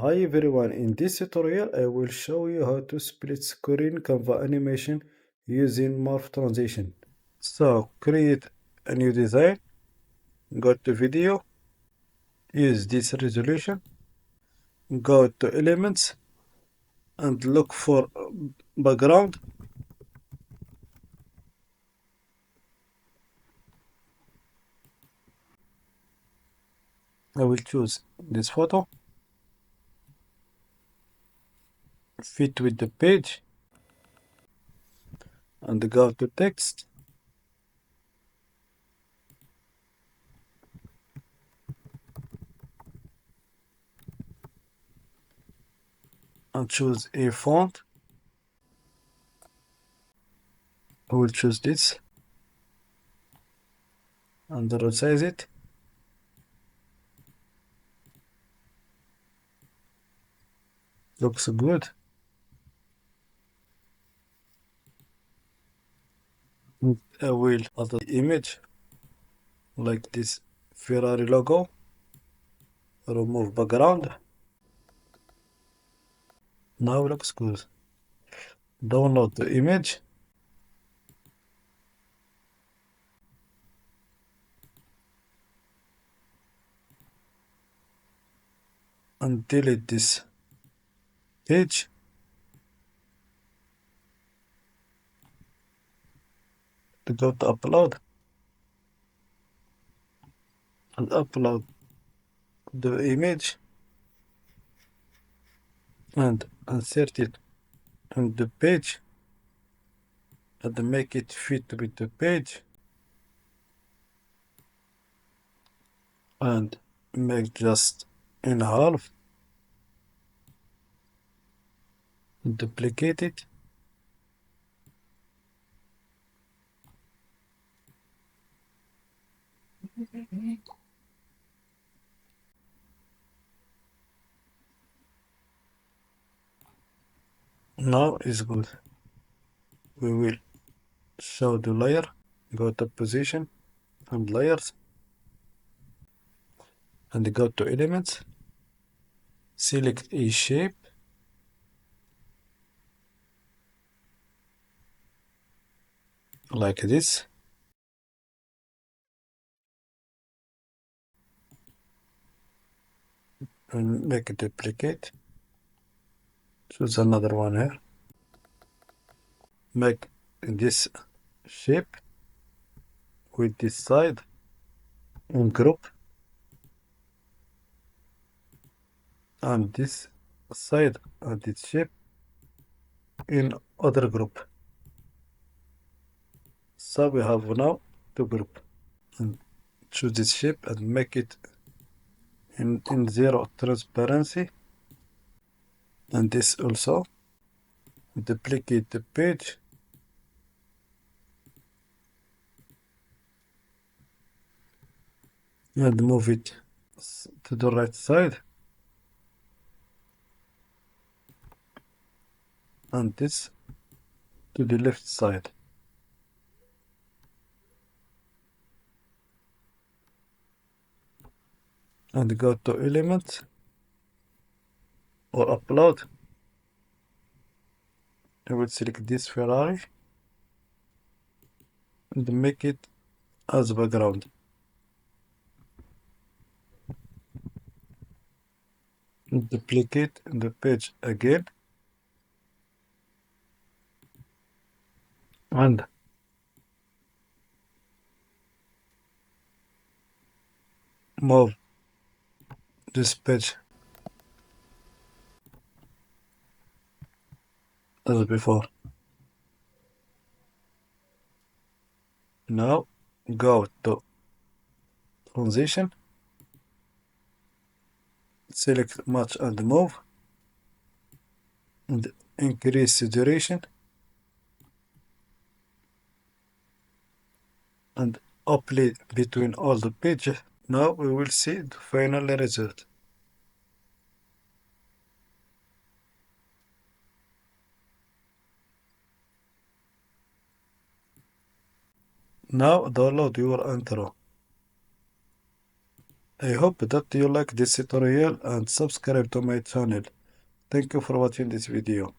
Hi everyone, in this tutorial I will show you how to split screen Canva animation using Morph Transition. So create a new design, go to video, use this resolution, go to elements and look for background. I will choose this photo, fit with the page and go to text and choose a font. I will choose this and resize it. Looks good. I will add the image like this Ferrari logo. Remove background. Now looks good. Download the image and delete this page. To go to upload and upload the image and insert it on the page and make it fit with the page and make just in half. Duplicate it now is good. We will show the layer, go to position and layers and go to elements, select a shape like this and make a duplicate. Choose another one here. Make this shape with this side in group and this side and this shape in other group. So we have now two group and choose this shape and make it in zero transparency and this also. Duplicate the page and move it to the right side and this to the left side. And go to element or upload. I will select this Ferrari and make it as background. Duplicate the page again and move this page as before. Now go to transition, select match and move and increase the duration and apply between all the pages. Now we will see the final result. Now download your intro. I hope that you like this tutorial and subscribe to my channel. Thank you for watching this video.